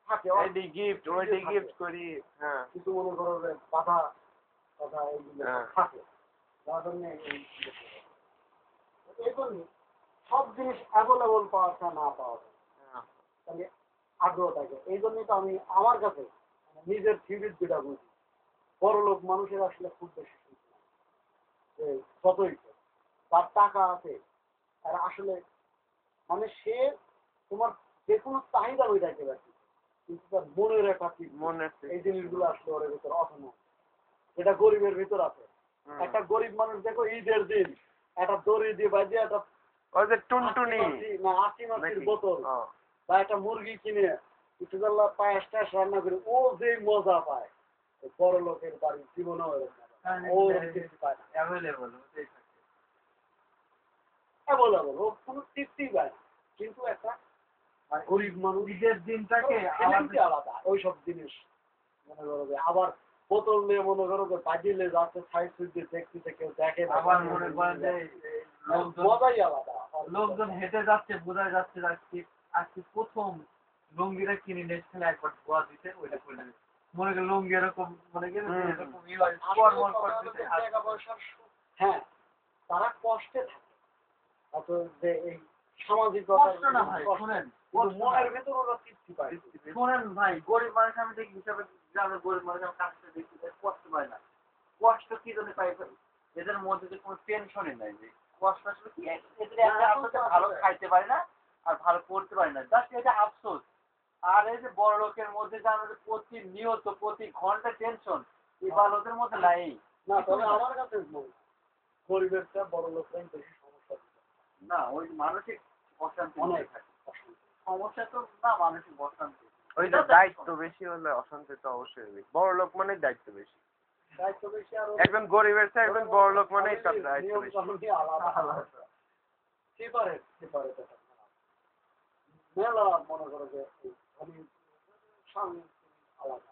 থাকে এডি gift ওইডি gift করি। হ্যাঁ কিছু মনে করো যে বাধা বাধা এইগুলো থাকে যার জন্য এই জন্য সব জিনিস অ্যাভেলেবল পাওয়া যায় না পাওয়া যায় তাহলে আগ্রহ থাকে। এই জন্যই তো আমি আমার কাছে নিজের থিওরির যেটা বুঝি বড় লোক মানুষের আসলে খুব বেশি যতই তার টাকা আছে আর আসলে মানে সে তোমার যে কোনো চাহিদা মেটাইতে পারছে কিন্তু তার মনের একটা মনে এই জিনিসগুলো আসলে ওর ভিতরে অসম যেটা গরিবের ভিতর আছে। একটা গরিব মানুষ দেখো ঈদের দিন একটা দড়ি দিয়ে বাজিয়ে একটা ওই যে টুনটুনি না ৮০ মাসির বোতল বা একটা মুরগি কিনে কিছু পায়েস টায়েস রান্না করে ও যে মজা পায় বড় লোকের বাড়ির জীবনেও ও কিছু পায় না। অ্যাভেলেবল ও কোনো তৃপ্তি পায় না কিন্তু একটা গরিব মানুষ ঈদের দিনটাকে আলাদা ওইসব জিনিস মনে করো যে আবার বোতল নিয়ে মনে করো যে বাজিলে যাচ্ছে সাইড সুইড দেখতে কেউ দেখে আবার মনে করেন যে মজাই আলাদা। লোকজন হেঁটে যাচ্ছে বোঝা যাচ্ছে আজকে প্রথম লুঙ্গিটা কিনে নিয়েছিল একবার ধোয়া দিতে ওইটা করে মনে করেন লুঙ্গি এরকম মনে করেন এরকম হ্যাঁ তারা কষ্টে থাকে অত যে এই সামাজিক কষ্ট না ভাই শুনেন মনের ভেতর ওরা তৃপ্তি পায়। শোনেন ভাই গরিব মানুষ আমি দেখি হিসাবে গ্রামের গরিব মানুষ আমি কাজটা দেখি কষ্ট পায় না। কষ্ট কি জন্য পাই এদের মধ্যে যে কোনো টেনশনই নাই যে কষ্ট আসলে কি এদের একটা আসলে ভালো খাইতে পারে না আর ভালো পড়তে পারে না জাস্ট এটা আফসোস। আর এই যে বড় লোকের মধ্যে যে আমাদের প্রতিনিয়ত প্রতি ঘন্টা টেনশন এবার ওদের মধ্যে নাই না তবে আমার কাছে গরিবের চেয়ে বড় লোকরাই বেশি সমস্যা না ওই মানসিক অশান্তি অনেক থাকে সমস্যা তো না মানসিক অশান্তি ওই যে দায়িত্ব বেশি হলে অশান্তি তো অবশ্যই হবে। বড় লোক মানে দায়িত্ব বেশি আর একজন গরিবের চেয়ে একজন বড় লোক মানেই তার দায়িত্ব বেশি। আলাদা সেপারেট মেলা মনে করো যে আমি আলাদা